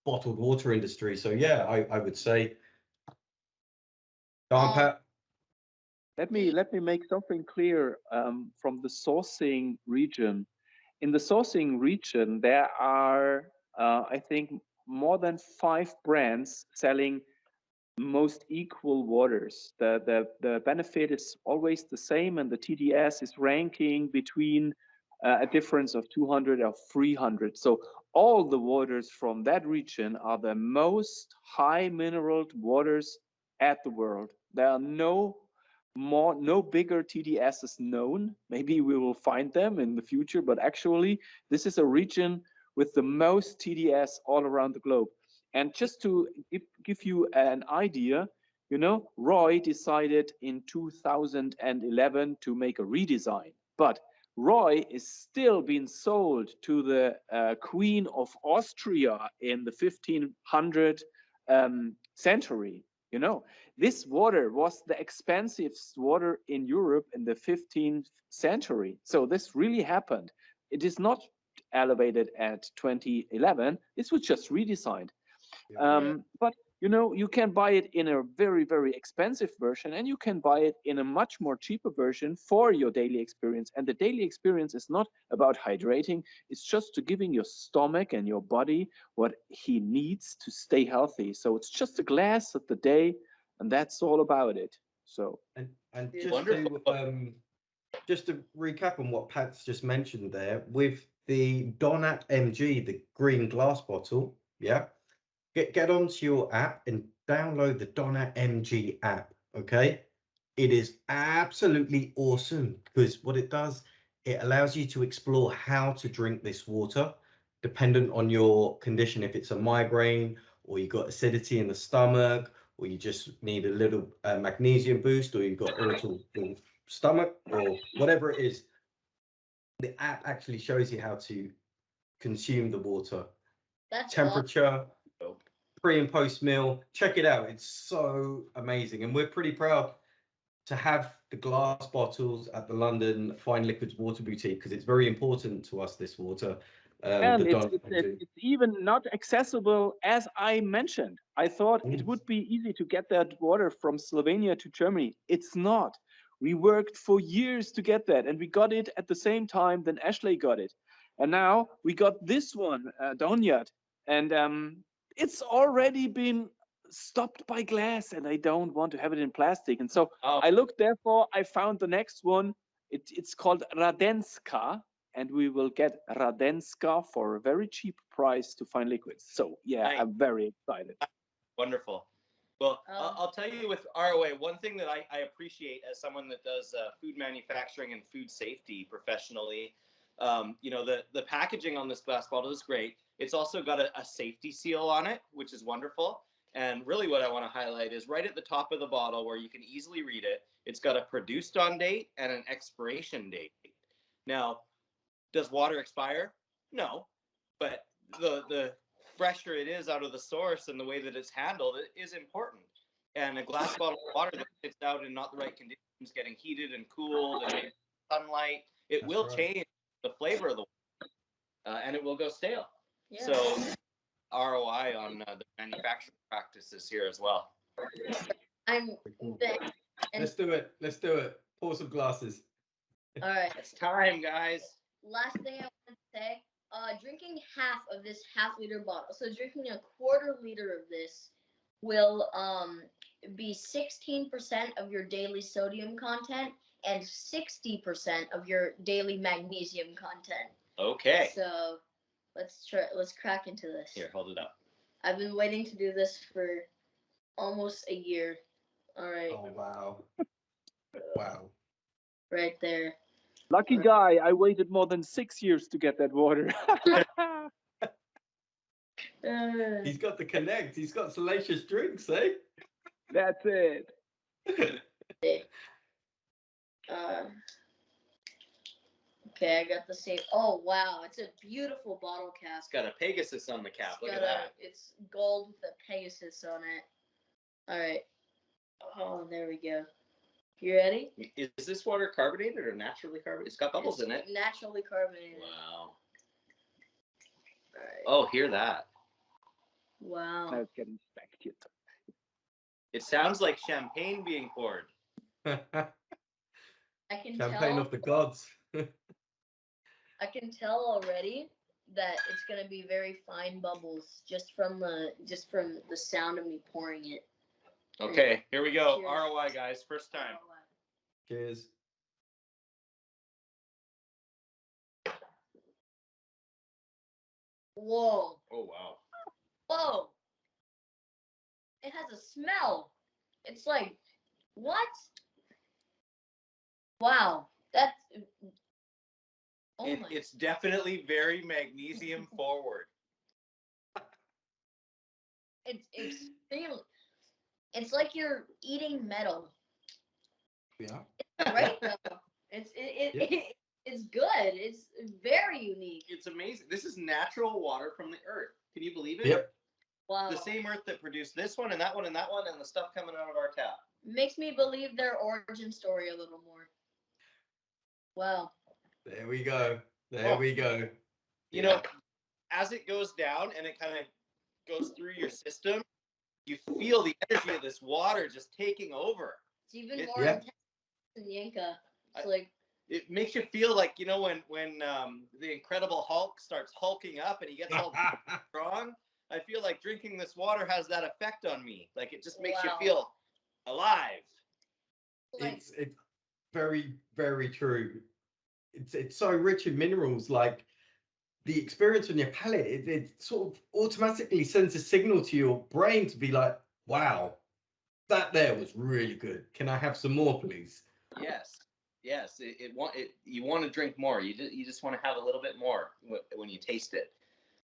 bottled water industry. So yeah, I would say. Go on, Pat. Let me make something clear from the sourcing region. In the sourcing region, there are, I think, more than 5 brands selling most equal waters. The benefit is always the same, and the TDS is ranking between a difference of 200 or 300. So all the waters from that region are the most high mineral waters at the world. There are no bigger TDSs known. Maybe we will find them in the future, but actually this is a region with the most TDS all around the globe. And just to give you an idea, you know, Roi decided in 2011 to make a redesign, but Roi is still being sold to the Queen of Austria in the 1500 century. You know, this water was the expensivest water in Europe in the 15th century. So this really happened. It is not elevated at 2011. This was just redesigned. But you know, you can buy it in a very, very expensive version, and you can buy it in a much more cheaper version for your daily experience. And the daily experience is not about hydrating, it's just to giving your stomach and your body what he needs to stay healthy. So it's just a glass of the day, and that's all about it. So And Wonderful. just to recap on what Pat's just mentioned there, with the Donat MG, the green glass bottle, yeah, get onto your app and download the Donat MG app. Okay, it is absolutely awesome because what it does, it allows you to explore how to drink this water, dependent on your condition. If it's a migraine, or you got acidity in the stomach, or you just need a little magnesium boost, or you've got irritable stomach, or whatever it is, the app actually shows you how to consume the water, That's awesome. temperature, pre and post meal. Check it out. It's so amazing. And we're pretty proud to have the glass bottles at the London Fine Liquids Water Boutique because it's very important to us, this water. and The it's even not accessible as I mentioned. I thought it would be easy to get that water from Slovenia to Germany. It's not. We worked for years to get that, and we got it at the same time then Ashley got it. And now we got this one, Donyat, and it's already been stopped by glass, and I don't want to have it in plastic. And so I looked, therefore, I found the next one. It's called Radenska, and we will get Radenska for a very cheap price to Fine Liquids. So yeah, Nice. I'm very excited. Wonderful. Well, I'll tell you with ROA, one thing that I appreciate as someone that does food manufacturing and food safety professionally, you know, the packaging on this glass bottle is great. It's also got a safety seal on it, which is wonderful. And really what I want to highlight is right at the top of the bottle where you can easily read it, it's got a produced on date and an expiration date. Now, does water expire? No, but the fresher it is out of the source and the way that it's handled is important. And a glass bottle of water that sits out in not the right conditions, getting heated and cooled and maybe sunlight, it will change the flavor of the water, and it will go stale. Yeah. So ROI on the manufacturing practices here as well. Let's do it. Let's do it. Pour some glasses. All right. It's time, guys. Last thing I want to say, drinking half of this half-liter bottle, so drinking a quarter liter of this will be 16% of your daily sodium content and 60% of your daily magnesium content. Okay. So let's crack into this. Here, hold it up. I've been waiting to do this for almost a year. All right. Oh wow. Wow. Right there. Lucky guy, I waited more than 6 years to get that water. He's got the connect. He's got salacious drinks, eh? That's it. Okay, I got the same. Oh wow, it's a beautiful bottle cap. It's got a Pegasus on the cap. Look at that. It's gold with a Pegasus on it. All right. Oh, there we go. You ready? Is this water carbonated or naturally carbonated? It's got bubbles in it. Naturally carbonated. Wow. All right. Oh, hear that. Wow. Now it's getting spectacular. It sounds like champagne being poured. I can Champagne tell. of the gods. I can tell already that it's gonna be very fine bubbles just from the sound of me pouring it. Okay, here we go. Cheers. ROI, guys, first time. Cheers. Whoa. Oh, wow. Whoa. It has a smell. It's like, what? Wow. That's. It's definitely very magnesium forward. It's extremely. It's like you're eating metal. Yeah. Right though. It's good. It's very unique. It's amazing. This is natural water from the earth. Can you believe it? Yep. Wow. The same earth that produced this one and that one and that one and the stuff coming out of our tap. Makes me believe their origin story a little more. Wow. There we go. There we go. You know, as it goes down and it kind of goes through your system, you feel the energy of this water just taking over. It's even It- more Yeah. intense than Yinka. It's like It makes you feel like, you know, when the Incredible Hulk starts hulking up and he gets all strong. I feel like drinking this water has that effect on me. Like it just makes you Wow. feel alive. like it's very, very true. It's so rich in minerals. Like the experience on your palate, it sort of automatically sends a signal to your brain to be like, wow, that there was really good. Can I have some more, please? Yes. Yes. You want to drink more. You just want to have a little bit more when you taste it.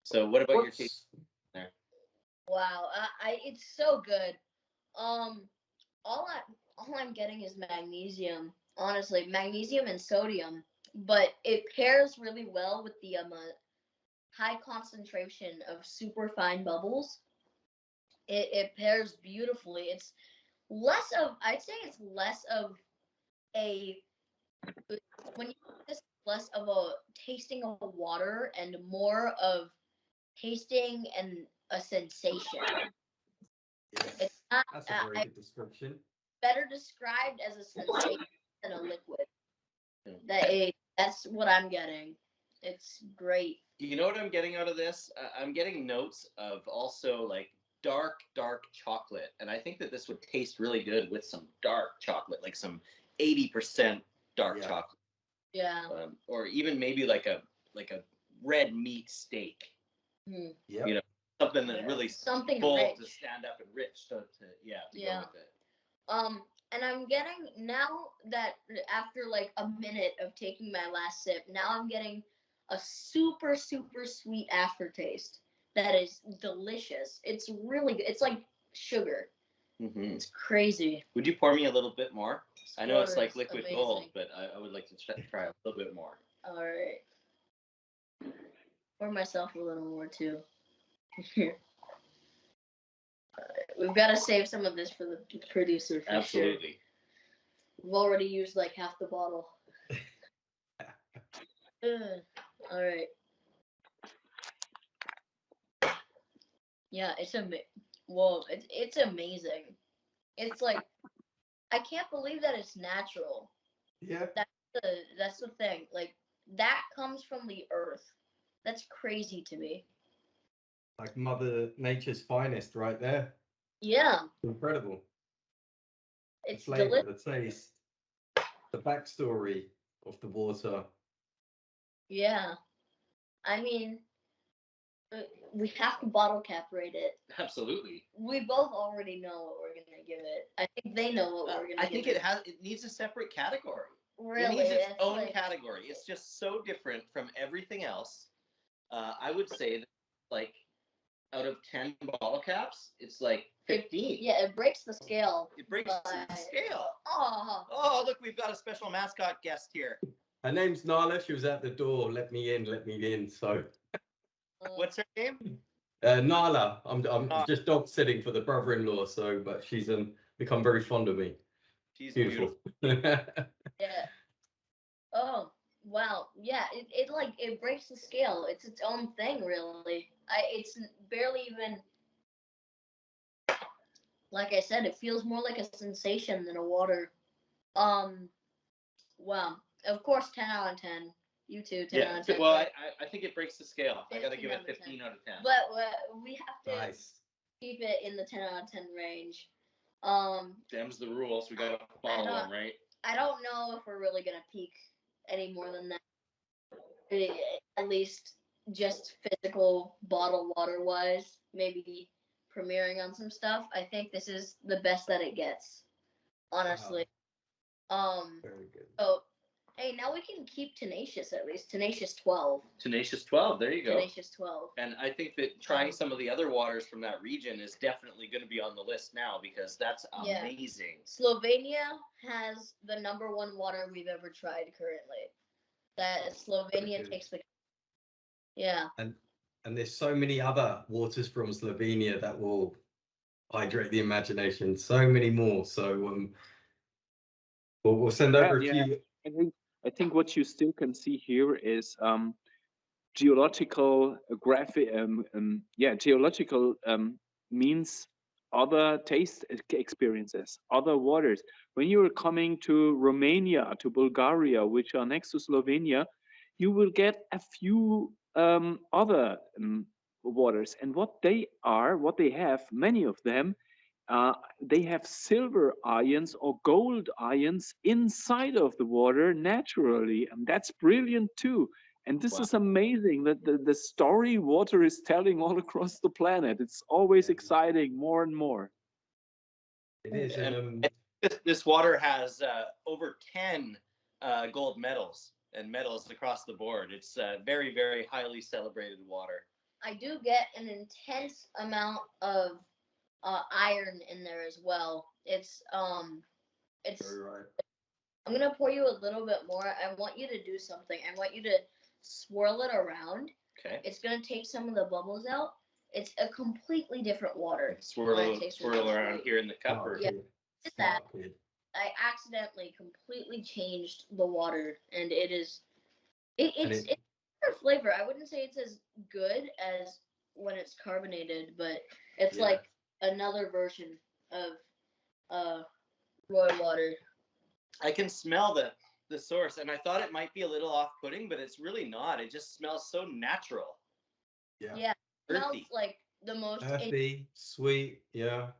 So what about your taste? wow. It's so good. All I'm getting is magnesium. Honestly, magnesium and sodium, but it pairs really well with the high concentration of super fine bubbles. It pairs beautifully. It's less of I'd say it's less of a when you this less of a tasting of water and more of tasting and a sensation. Yes, It's not that's a very good description. better described as a sensation than a liquid. That's what I'm getting. It's great. You know what I'm getting out of this? I'm getting notes of also like dark chocolate, and I think that this would taste really good with some dark chocolate, like some 80% dark Yeah. chocolate, Yeah. or even maybe like a red meat steak. Mm. Yep. You know, something that's really Something full rich. to stand up and rich to go with it. And I'm getting now that after like a minute of taking my last sip, now I'm getting a super sweet aftertaste that is delicious. It's really good. It's like sugar. Mm-hmm. It's crazy. Would you pour me a little bit more? I know it's like Sure, liquid amazing. gold, but I would like to try a little bit more. All right. Pour myself a little more too. We've got to save some of this for the producer. For Absolutely. Sure. We've already used like half the bottle. All right. Yeah, it's whoa, it's amazing. It's like I can't believe that it's natural. Yeah. That's the thing. Like that comes from the earth. That's crazy to me. Like Mother Nature's finest right there. Yeah, Incredible. The it's flavor, delicious. the taste, the backstory of the water. Yeah, I mean, we have to bottle cap rate it. Absolutely. We both already know what we're gonna give it. I think they know what we're gonna. I think it needs a separate category. Really, it needs its it's own like, category. It's just so different from everything else. I would say that like out of 10 bottle caps, it's like 15. Yeah, it breaks the scale. It breaks the scale. Oh. Oh, look, we've got a special mascot guest here. Her name's Nala. She was at the door. Let me in. Let me in. So. What's her name? Nala. I'm just dog sitting for the brother-in-law. So, but she's become very fond of me. She's Beautiful. Yeah. Oh wow. Yeah. It breaks the scale. It's its own thing, really. It's barely even. Like I said, it feels more like a sensation than a water. Wow. Of course, 10 out of 10. You too, 10 out of 10. Well, I think it breaks the scale. I got to give it 15 15 out of 10. But we have to Nice. keep it in the 10 out of 10 range. Them's the rules. We got to follow them, right? I don't know if we're really going to peak any more than that. At least just physical bottled water wise. Maybe premiering on some stuff. I think this is the best that it gets. Honestly. Very good. So Hey, now we can keep Tenacious at least. Tenacious 12. Tenacious 12. There you go. Tenacious 12. And I think that trying some of the other waters from that region is definitely going to be on the list now because that's Yeah. amazing. Slovenia has the #1 water we've ever tried currently. That Slovenia Good. takes the. Yeah. And there's so many other waters from Slovenia that will hydrate the imagination. So many more. So we'll send over a Yeah. few. I think what you still can see here is geological geological means other taste experiences, other waters. When you are coming to Romania, to Bulgaria, which are next to Slovenia, you will get a few other waters, and what they have, many of them, they have silver ions or gold ions inside of the water naturally, and that's brilliant too. And this Wow. is amazing that the story water is telling all across the planet. It's always exciting more and more. It is, and This water has over 10 gold medals and medals across the board. It's very, very highly celebrated water. I do get an intense amount of iron in there as well. It's very right. I'm gonna pour you a little bit more. I want you to do something. I want you to swirl it around. Okay. It's gonna take some of the bubbles out. It's a completely different water. Swirl around here in the cup. Oh, Yeah. good. Did that. Oh, good. I accidentally completely changed the water, and it's a different flavor. I wouldn't say it's as good as when it's carbonated, but it's Yeah. like another version of Roi Water. I can smell the source, and I thought it might be a little off-putting, but it's really not. It just smells so natural. Yeah. Yeah, it smells Earthy. like the most Earthy, sweet. Yeah.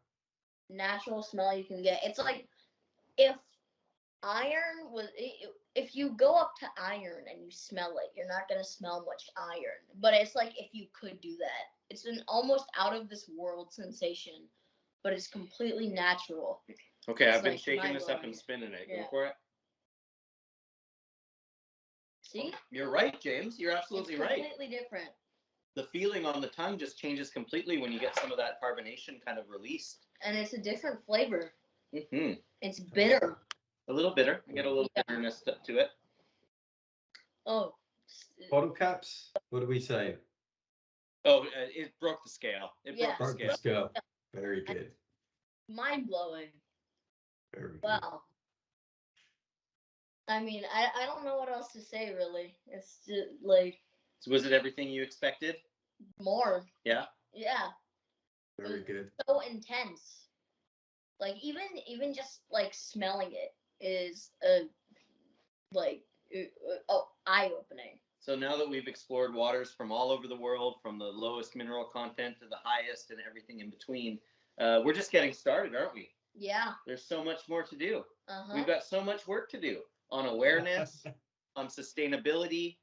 natural smell you can get. It's like if if you go up to iron and you smell it, you're not gonna smell much iron. But it's like if you could do that. It's an almost out of this world sensation, but it's completely natural. Okay, It's I've been like shaking this up mind-blowing. and spinning it. Go Yeah. for it. See? You're right, James. You're absolutely It's right. completely different. The feeling on the tongue just changes completely when you get some of that carbonation kind of released. And it's a different flavor. Mm-hmm. It's bitter. A little bitter. I get a little bitterness to it. Oh. Bottle caps. What do we say? Oh, it broke the scale. It broke the Broke the scale. scale. Very good. Mind blowing. Very good. Wow. I mean, I don't know what else to say really. It's just like So was it everything you expected? more. Yeah. Yeah. Very good. So intense. Like even just like smelling it is eye opening. So now that we've explored waters from all over the world, from the lowest mineral content to the highest and everything in between, we're just getting started, aren't we? Yeah. There's so much more to do. Uh-huh. We've got so much work to do on awareness, on sustainability,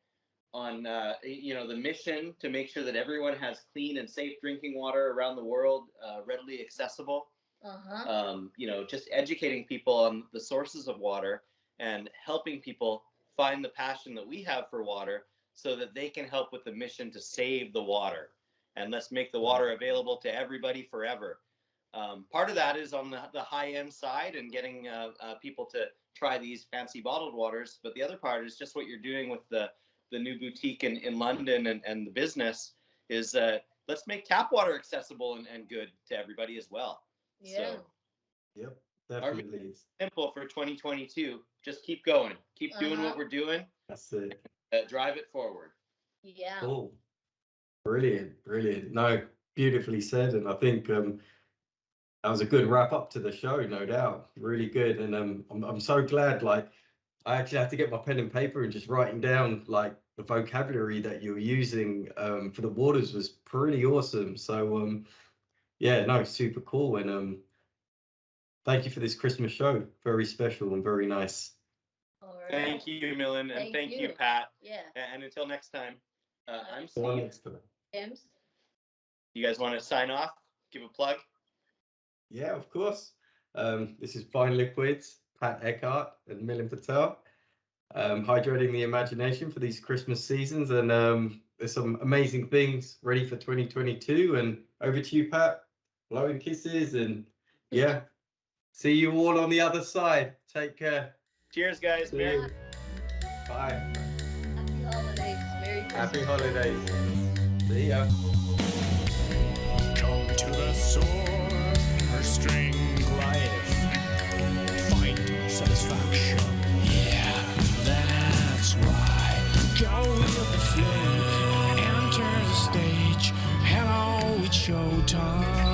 on the mission to make sure that everyone has clean and safe drinking water around the world, readily accessible. Uh-huh. Just educating people on the sources of water and helping people find the passion that we have for water so that they can help with the mission to save the water. And let's make the water available to everybody forever. Part of that is on the high-end side and getting people to try these fancy bottled waters. But the other part is just what you're doing with the new boutique in London and the business is let's make tap water accessible and good to everybody as well. Yeah. So, Yep, definitely. simple for 2022. Just keep going. Keep doing what we're doing. That's it. Drive it forward. Yeah. Cool. Brilliant. No, beautifully said. And I think that was a good wrap up to the show, no doubt. Really good. And I'm so glad, like, I actually had to get my pen and paper and just writing down like the vocabulary that you're using for the waters was pretty awesome. So yeah, no, super cool. And thank you for this Christmas show. Very special and very nice. All right. Thank you, Milin, and thank you, Pat. Yeah. And until next time, I'm See you Steve. next time. James. You guys want to sign off? Give a plug? Yeah, of course. This is Fine Liquids, Pat Eckhart and Milin Patel. hydrating the imagination for these Christmas seasons. And there's some amazing things ready for 2022. And over to you, Pat. Blowing kisses and yeah. See you all on the other side. Take care. Cheers, guys. See Merry you. Bye. Happy holidays. Merry Christmas. Happy holidays. See ya. Come to the sword, string life, find satisfaction. Yeah, that's right. Go with the flow, enter the stage. Hello, it's showtime.